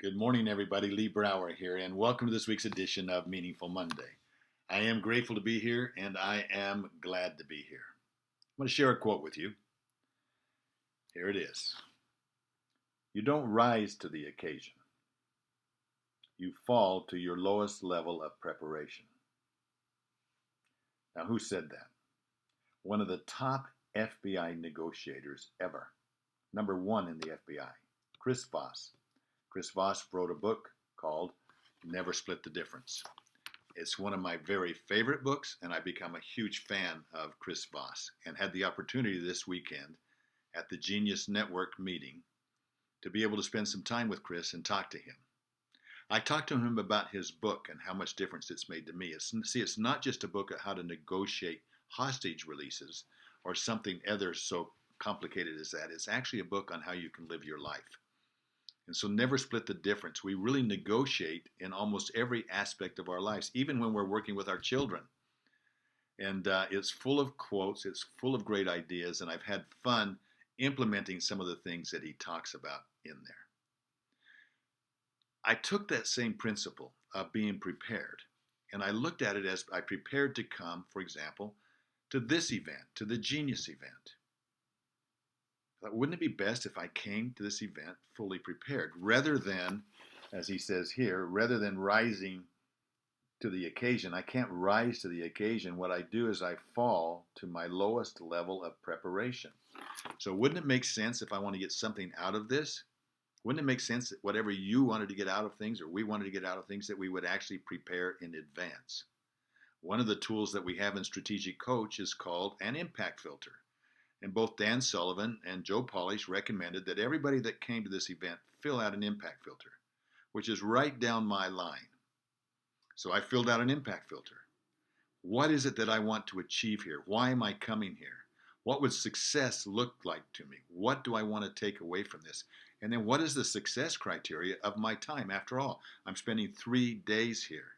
Good morning, everybody. Lee Brower here, and welcome to this week's edition of Meaningful Monday. I am grateful to be here, and I am glad to be here. I'm going to share a quote with you. Here it is. You don't rise to the occasion. You fall to your lowest level of preparation. Now, who said that? One of the top FBI negotiators ever. Number one in the FBI, Chris Voss. Chris Voss wrote a book called Never Split the Difference. It's one of my very favorite books, and I've become a huge fan of Chris Voss and had the opportunity this weekend at the Genius Network meeting to be able to spend some time with Chris and talk to him. I talked to him about his book and how much difference it's made to me. It's not just a book on how to negotiate hostage releases or something other so complicated as that. It's actually a book on how you can live your life. And so never split the difference. We really negotiate in almost every aspect of our lives, even when we're working with our children. And it's full of quotes, it's full of great ideas, and I've had fun implementing some of the things that he talks about in there. I took that same principle of being prepared, and I looked at it as I prepared to come, for example, to this event, to the Genius event. Wouldn't it be best if I came to this event fully prepared rather than, as he says here, rather than rising to the occasion? I can't rise to the occasion. What I do is I fall to my lowest level of preparation. So wouldn't it make sense if I want to get something out of this? Wouldn't it make sense that whatever you wanted to get out of things or we wanted to get out of things that we would actually prepare in advance? One of the tools that we have in Strategic Coach is called an impact filter. And both Dan Sullivan and Joe Polish recommended that everybody that came to this event fill out an impact filter, which is right down my line. So I filled out an impact filter. What is it that I want to achieve here? Why am I coming here? What would success look like to me? What do I want to take away from this? And then what is the success criteria of my time? After all, I'm spending 3 days here.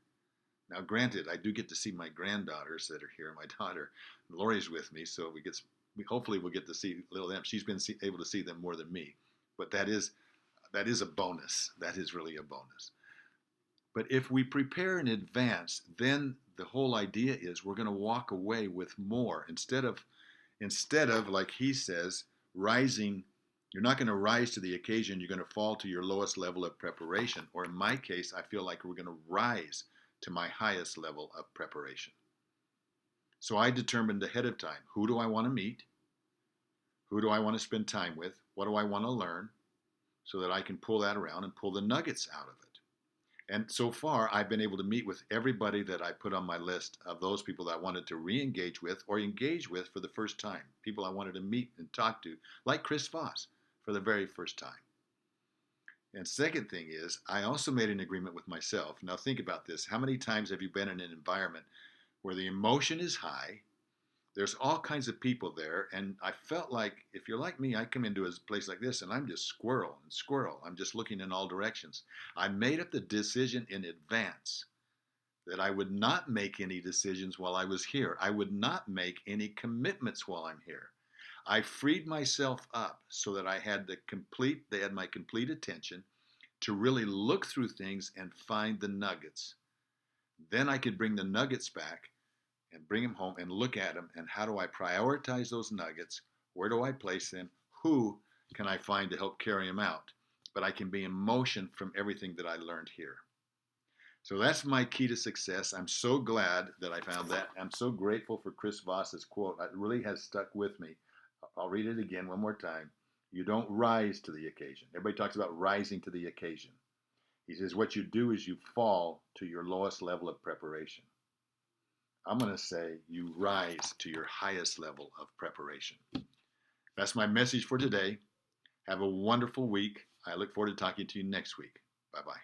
Now, granted, I do get to see my granddaughters that are here. My daughter, Lori's with me, so hopefully we'll get to see little them. She's been able to see them more than me, but that is a bonus. That is really a bonus. But if we prepare in advance, then the whole idea is we're going to walk away with more instead of like he says, rising. You're not going to rise to the occasion. You're going to fall to your lowest level of preparation. Or in my case, I feel like we're going to rise to my highest level of preparation. So I determined ahead of time, who do I want to meet? Who do I want to spend time with? What do I want to learn? So that I can pull that around and pull the nuggets out of it. And so far, I've been able to meet with everybody that I put on my list of those people that I wanted to re-engage with or engage with for the first time. People I wanted to meet and talk to, like Chris Voss, for the very first time. And second thing is, I also made an agreement with myself. Now think about this. How many times have you been in an environment where the emotion is high, there's all kinds of people there, and I felt like, if you're like me, I come into a place like this and I'm just squirrel. I'm just looking in all directions. I made up the decision in advance that I would not make any decisions while I was here. I would not make any commitments while I'm here. I freed myself up so that they had my complete attention to really look through things and find the nuggets. Then I could bring the nuggets back and bring them home and look at them, and how do I prioritize those nuggets? Where do I place them? Who can I find to help carry them out? But I can be in motion from everything that I learned here. So that's my key to success. I'm so glad that I found that. I'm so grateful for Chris Voss's quote. It really has stuck with me. I'll read it again one more time. You don't rise to the occasion. Everybody talks about rising to the occasion. He says what you do is you fall to your lowest level of preparation. I'm going to say you rise to your highest level of preparation. That's my message for today. Have a wonderful week. I look forward to talking to you next week. Bye-bye.